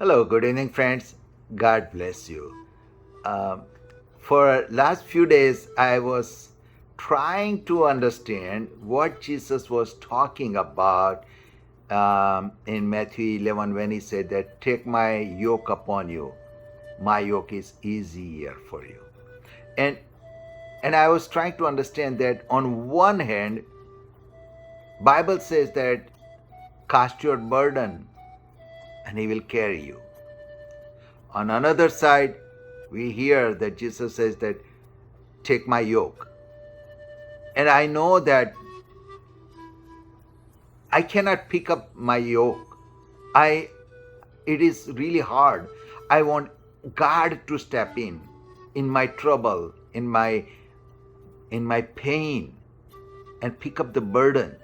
Hello, good evening, friends. God bless you. For last few days, I was trying to understand what Jesus was talking about in Matthew 11 when he said that, "Take my yoke upon you. My yoke is easier for you." And and I was trying to understand that on one hand, Bible says that cast your burden and he will carry you. On another side, we hear that Jesus says that, "Take my yoke." And I know that I cannot pick up my yoke. It is really hard. I want God to step in my trouble, in my pain, and pick up the burden.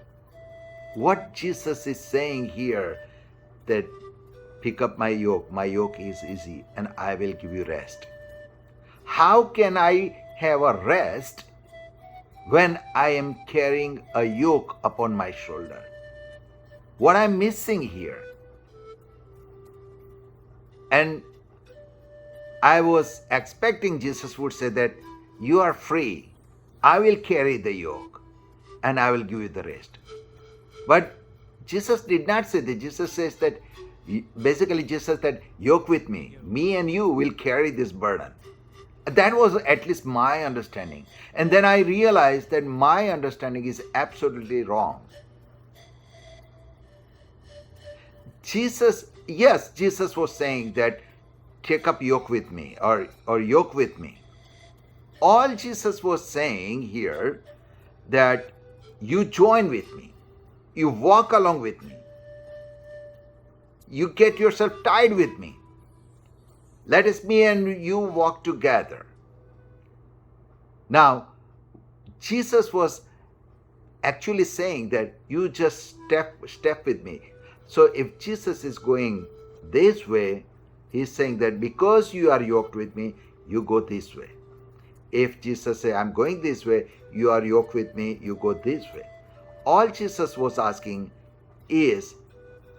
What Jesus is saying here, that pick up my yoke is easy, and I will give you rest. How can I have a rest when I am carrying a yoke upon my shoulder? What I'm missing here? And I was expecting Jesus would say that you are free. I will carry the yoke and I will give you the rest. But Jesus did not say that. Jesus says that, basically Jesus says that, yoke with me. Me and you will carry this burden. That was at least my understanding. And then I realized that my understanding is absolutely wrong. Jesus was saying that, take up yoke with me, or yoke with me. All Jesus was saying here, that you join with me, you walk along with me, you get yourself tied with me. Let us, me and you, walk together. Now, Jesus was actually saying that you just step with me. So if Jesus is going this way, he's saying that because you are yoked with me, you go this way. If Jesus says, I'm going this way, you are yoked with me, you go this way. All Jesus was asking is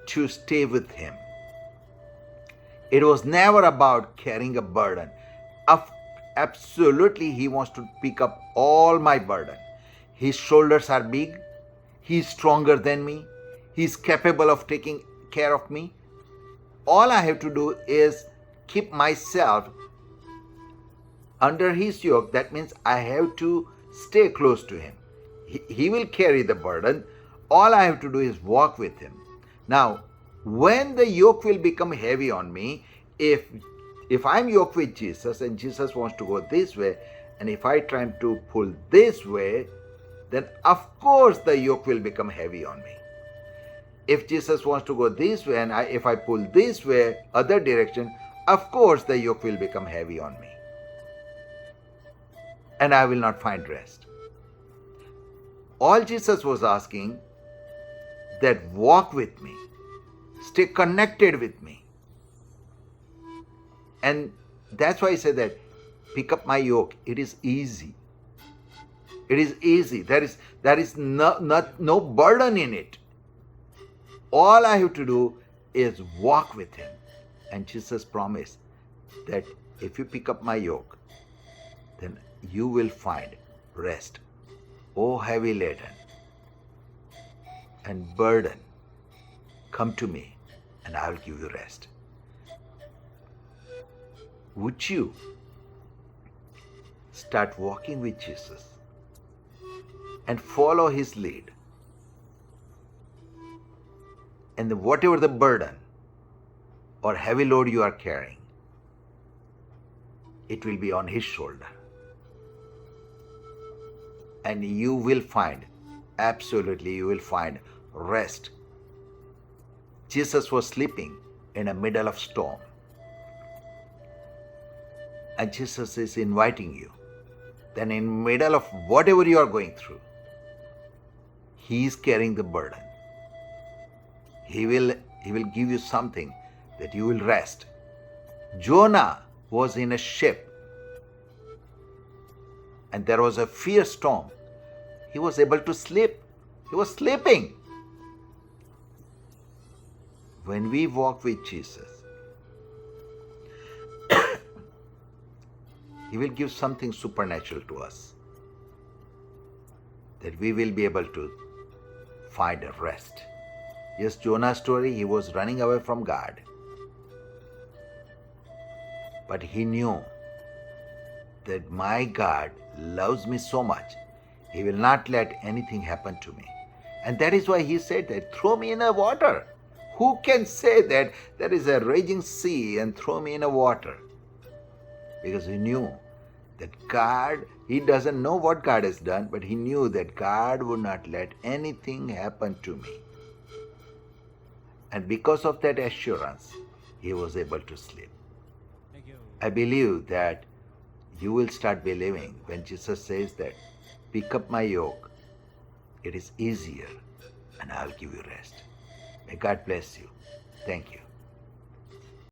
to stay with him. It was never about carrying a burden. Absolutely, he wants to pick up all my burden. His shoulders are big. He's stronger than me. He's capable of taking care of me. All I have to do is keep myself under his yoke. That means I have to stay close to him. He will carry the burden. All I have to do is walk with him. Now, when the yoke will become heavy on me, if I'm yoked with Jesus and Jesus wants to go this way, and if I try to pull this way, then of course the yoke will become heavy on me. If Jesus wants to go this way and if I pull this way, other direction, of course the yoke will become heavy on me. And I will not find rest. All Jesus was asking, that walk with me, stay connected with me. And that's why I say that, pick up my yoke. It is easy. It is easy. There is no burden in it. All I have to do is walk with him. And Jesus promised that if you pick up my yoke, then you will find rest. O heavy laden and burden, come to me and I will give you rest. Would you start walking with Jesus and follow his lead? And whatever the burden or heavy load you are carrying, it will be on his shoulder. And you will find, absolutely you will find rest. Jesus was sleeping in the middle of storm. And Jesus is inviting you. Then in the middle of whatever you are going through, he is carrying the burden. He will give you something that you will rest. Jonah was in a ship and there was a fierce storm. He was able to sleep. He was sleeping. When we walk with Jesus, He will give something supernatural to us, that we will be able to find a rest. Yes, Jonah's story, he was running away from God. But he knew that my God loves me so much, he will not let anything happen to me. And that is why he said that, throw me in the water. Who can say that there is a raging sea and throw me in the water? Because he knew that God, he doesn't know what God has done, but he knew that God would not let anything happen to me. And because of that assurance, he was able to sleep. I believe that you will start believing when Jesus says that, pick up my yoke, it is easier, and I'll give you rest. May God bless you. Thank you.